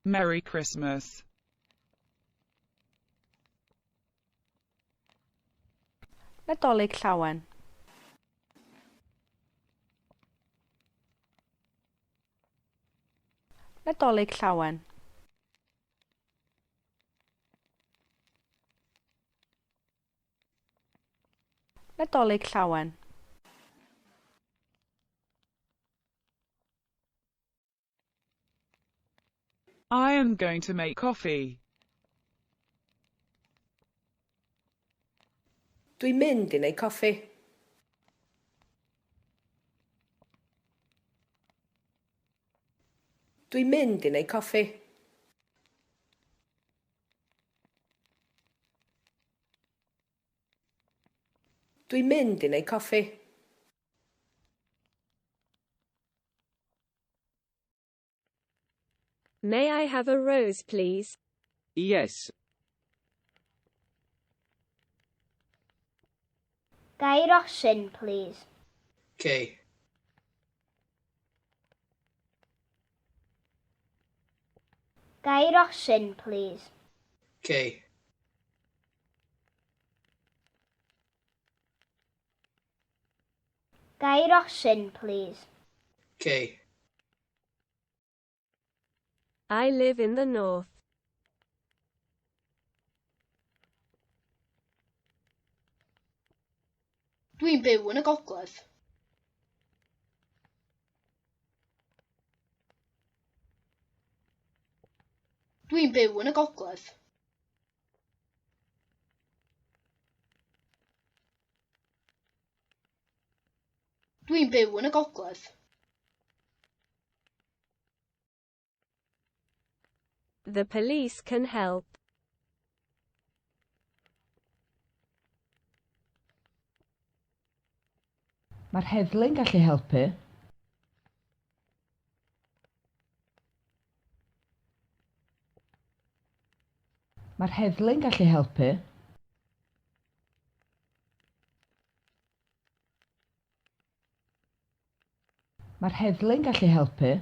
Merry Christmas. Nadolig llawen. Nadolig llawen. Nadolig llawen. I am going to make coffee. Dwi'n mynd i neud coffi. Dwi'n mynd i neud coffi. Dwi'n mynd i neud coffi. May I have a rose, please? Yes. Gai rosyn, please. Okay. Gai rosyn, please. Okay. Gai rosyn, please. Okay. I live in the north. Dwi'n byw yn y gogledd. Dwi'n byw yn y gogledd. Dwi'n byw yn y gogledd. The police can help. Mae'r heddlu'n gallu helpu. Mae'r heddlu'n gallu helpu. Mae'r heddlu'n gallu helpu.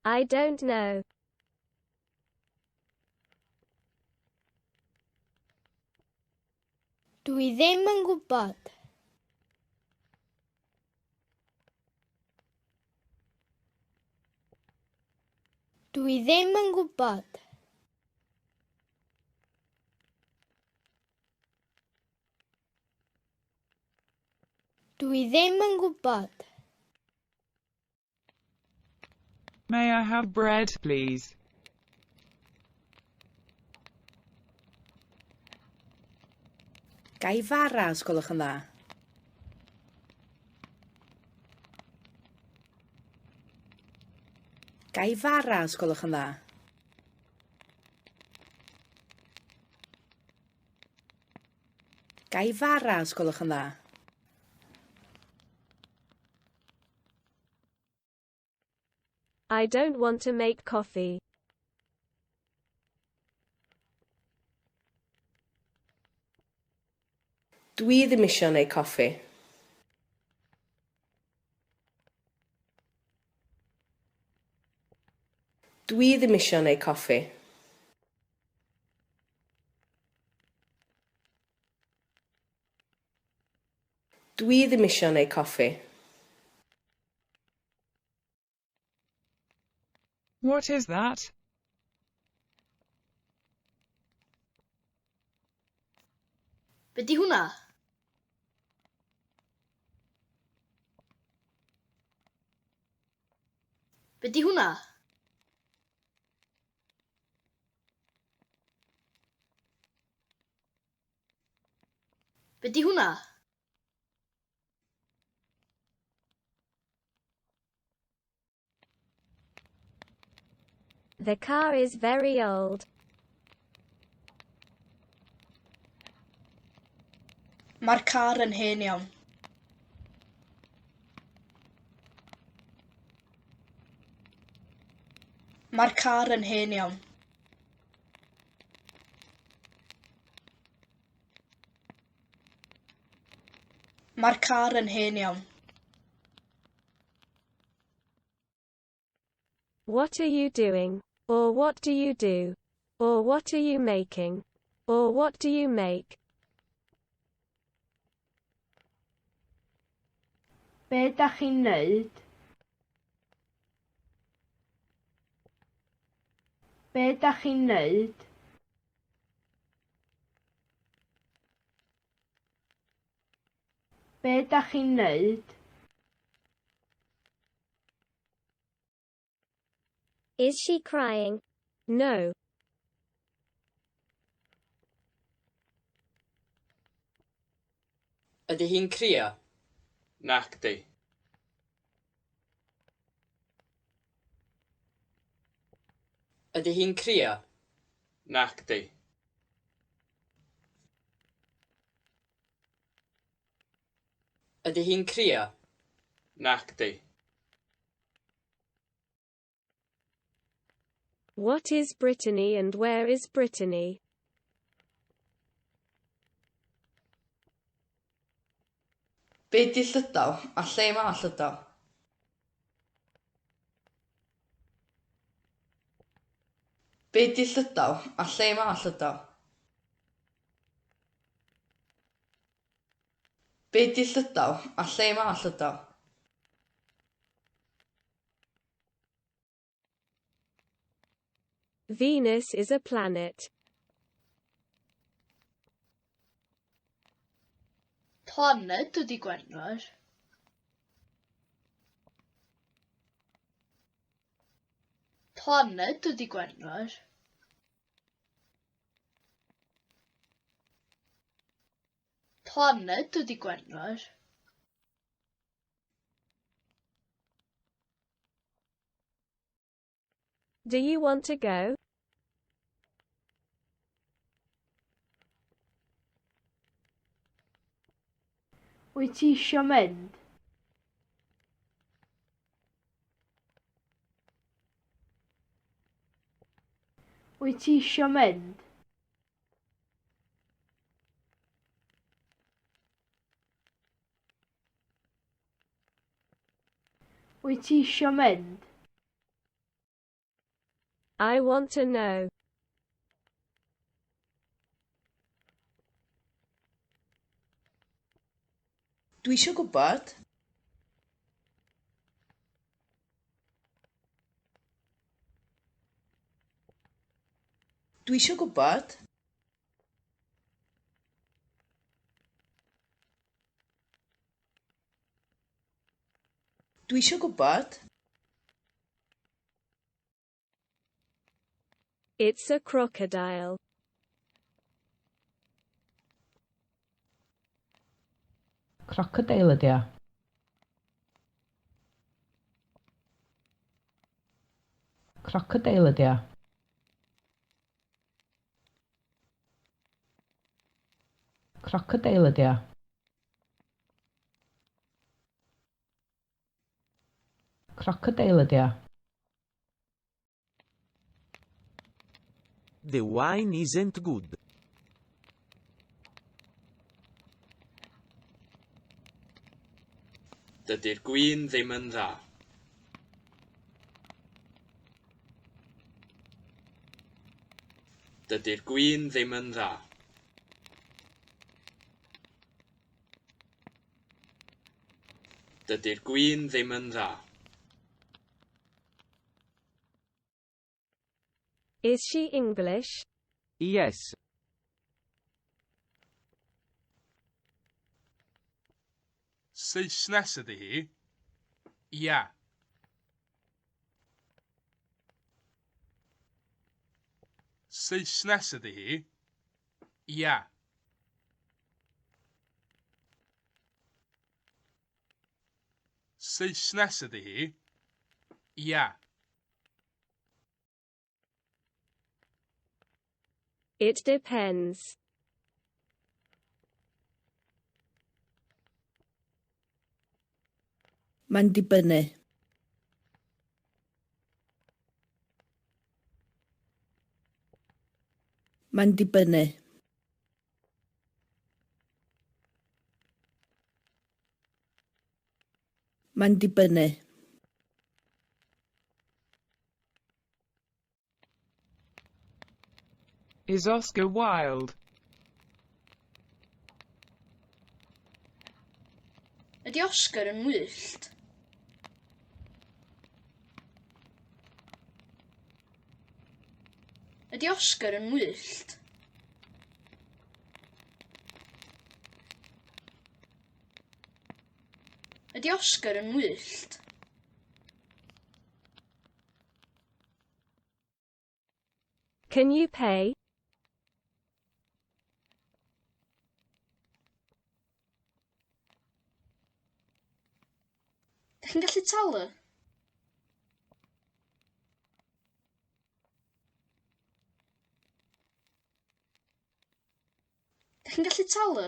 I don't know. Dwi ddim yn gwybod. Dwi ddim yn gwybod. Dwi ddim yn gwybod. May I have bread, please? Gai fara os gwelwch yn dda. Gai fara os gwelwch yn dda. Gai fara os gwelwch yn dda. I don't want to make coffee. Dwi ddim isio neud coffi. Dwi ddim isio neud coffi. Dwi ddim isio neud coffi. What is that? Be di hwnna? Be di hwnna? Be di hwnna? The car is very old. Mae'r car yn hen iawn. Mae'r car yn hen iawn. Mae'r car yn hen iawn. What are you doing? Or what do you do? Or what are you making? Or what do you make? Be ydych chi'n neud? Be ydych chi'n neud? Be ydych chi'n neud? Is she crying? No. Ydy hi'n crio? Nac di. Ydy hi'n crio? Nac di. Ydy hi'n crio? Nac di. What is Brittany and where is Brittany? Be di Llydaw a lle mae Llydaw? Be di Llydaw a lle mae Llydaw? Be di Llydaw a lle mae Llydaw? Venus is a planet. Planed ydi Gwenwer. Planed ydi Gwenwer. Planed ydi Gwenwer. Do you want to go? Wyt ti isio mynd? Wyt ti isio mynd? Wyt ti isio mynd? I want to know. Dwi isio gwybod. Dwi isio gwybod. Dwi isio gwybod. It's a crocodile. Crocodile ydi o. Crocodile ydi o. Crocodile ydi o. Crocodile ydi o. The wine isn't good. Dydy'r gwin ddim yn dda. Dydy'r gwin ddim yn dda. Dydy'r gwin ddim yn dda. Is she English? Yes. Saesnes ydy hi? Ia. Saesnes ydy hi? Ia. Saesnes ydy hi? Ia. It depends. Mae'n dibynnu. Mae'n dibynnu. Mae'n dibynnu. Is Oscar Wilde? Ydy Oscar yn wyllt? Ydy Oscar yn wyllt? Ydy Oscar yn wyllt? Can you pay? Dach chi'n gallu talu? Dach chi'n gallu talu?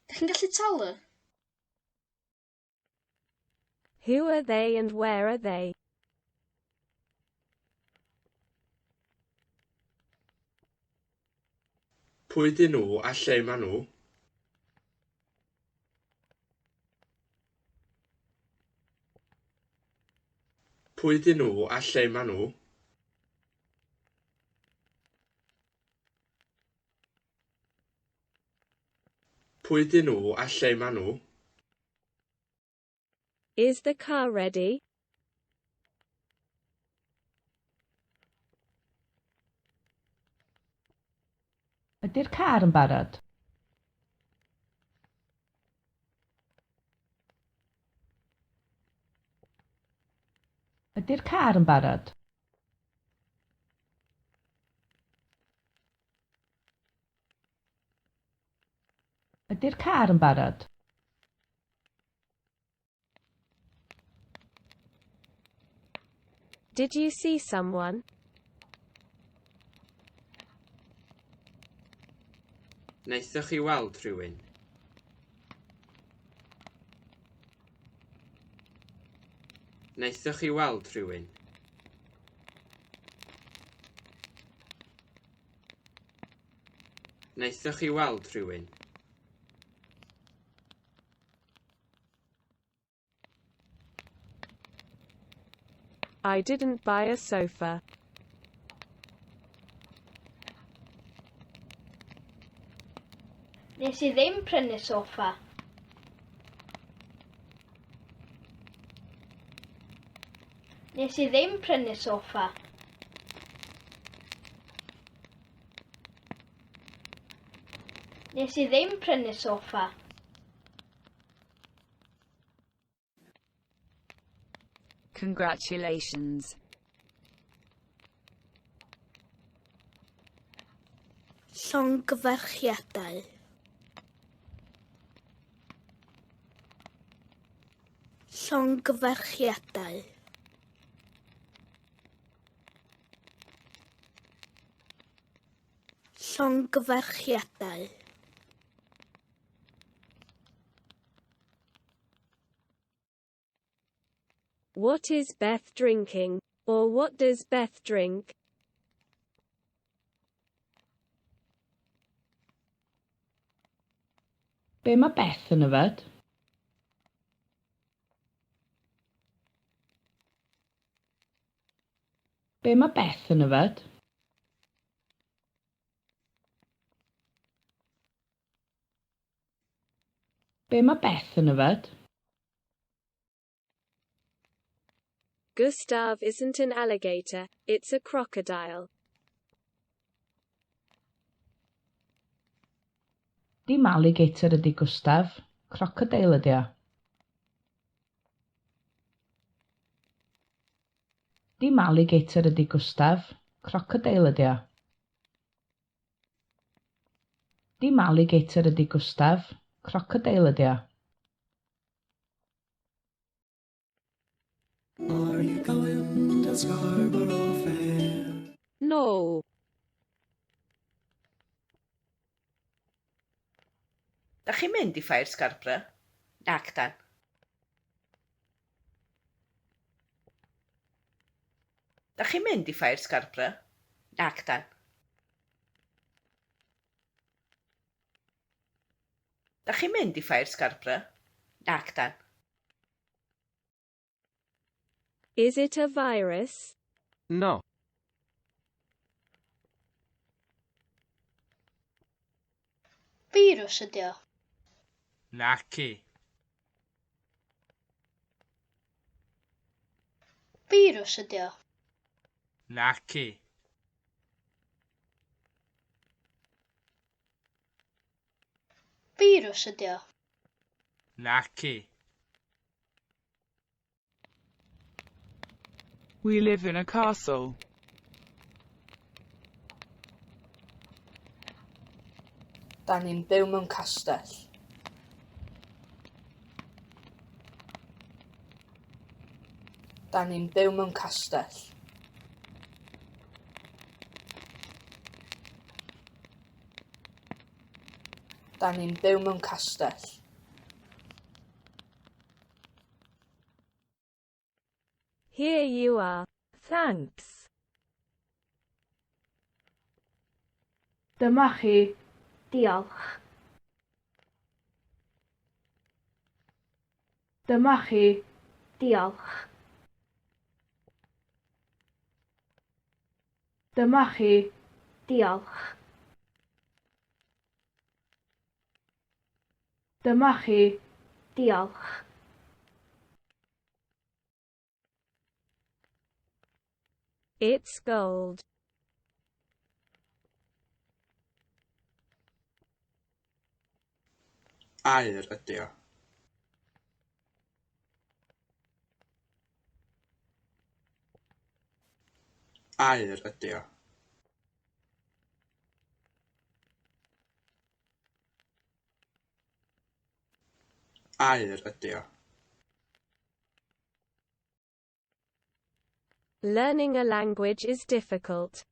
Dach chi'n gallu talu? Who are they and where are they? Pwy 'dyn nhw a lle ma' nhw? Pwy 'dyn nhw a lle ma' nhw? Pwy 'dyn nhw a lle ma' nhw? Is the car ready? Ydy'r car yn barod? Ydy'r car yn barod? Ydy'r car yn barod? Did you see someone? Wnaethoch chi weld rhywun? Wnaethoch chi weld rhywun? Wnaethoch chi weld rhywun? I didn't buy a sofa. Nes I ddim prynu soffa. Nes I ddim prynu soffa. Nes I ddim prynu soffa. Congratulations. Llongyfarchiadau. Llongyfarchiadau. Llongyfarchiadau. What is Beth drinking? Or what does Beth drink? Be mae Beth yn yfed? Be mae Beth yn yfed? Be mae Beth yn yfed? Gustav isn't an alligator, it's a crocodile. Dim alligator ydy Gustaf, crocodile ydy o. Dim alligator ydy Gustaf, crocodile ydy o. Dim alligator ydy Gustaf, crocodile ydy o. Are you going to Scarborough Fair? No. Dach chi'n mynd I ffair Scarborough? Nac dan. Dach chi'n mynd I ffair Scarborough? Nac dan. Dach chi'n mynd I ffair Scarborough? Nac dan. Is it a virus? No. Virus ydi o. Naci. Virus ydi o. Naci. Virus ydi o. Naci. We live in a castle. Da ni'n byw mewn castell. Da ni'n byw mewn castell. Da ni'n byw mewn castell. Here you are. Thanks. Dyma chi. Diolch. Dyma chi. Diolch. Dyma chi. Diolch. Dyma chi. Diolch. It's gold. Aur ydi o. Aur ydi o. Aur ydi o. Learning a language is difficult.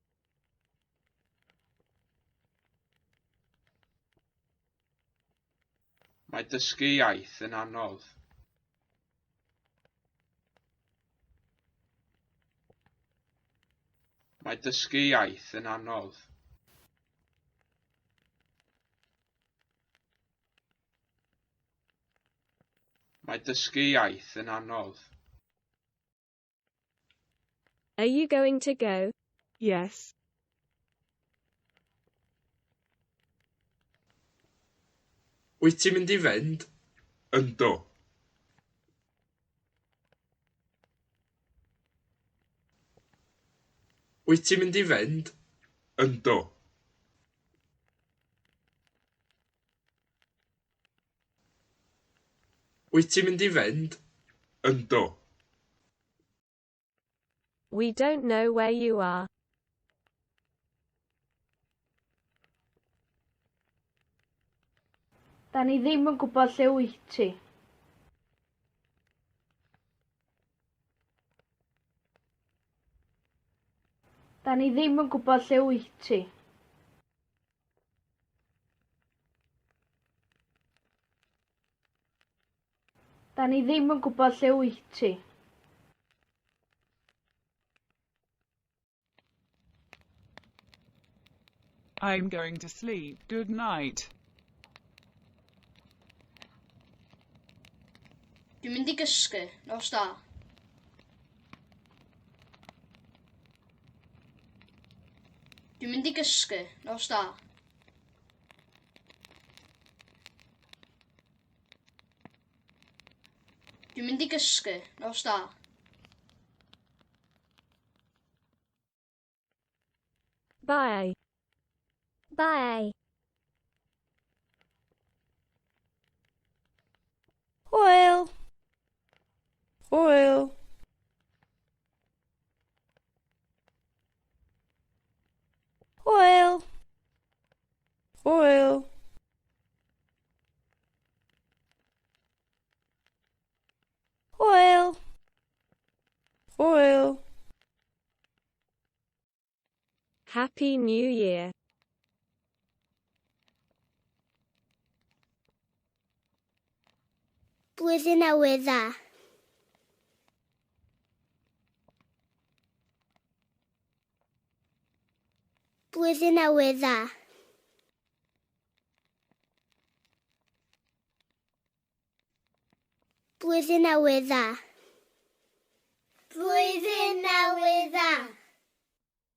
Mae dysgu iaith yn anodd. Mae dysgu iaith yn anodd. Mae dysgu iaith yn anodd. Are you going to go? Yes. Wyt ti'n mynd i fynd? Yndw. Wyt ti'n mynd i fynd? Yndw. Wyt ti'n mynd i fynd? Yndw. We don't know where you are. Da ni ddim yn gwybod lle wyt ti. Da ni ddim yn gwybod lle wyt ti. Da ni ddim yn gwybod lle wyt ti. I'm going to sleep. Good night. Dwi'n mynd i gysgu. Nos da. Dwi'n mynd i gysgu. Nos da. Dwi'n mynd i gysgu. Nos da. Bye. Bye. Hwyl. Hwyl. Hwyl. Hwyl. Hwyl. Hwyl. Happy New Year. Blwyddyn newydd dda. Blwyddyn newydd dda. Blwyddyn newydd dda. Blwyddyn Newydd Dda.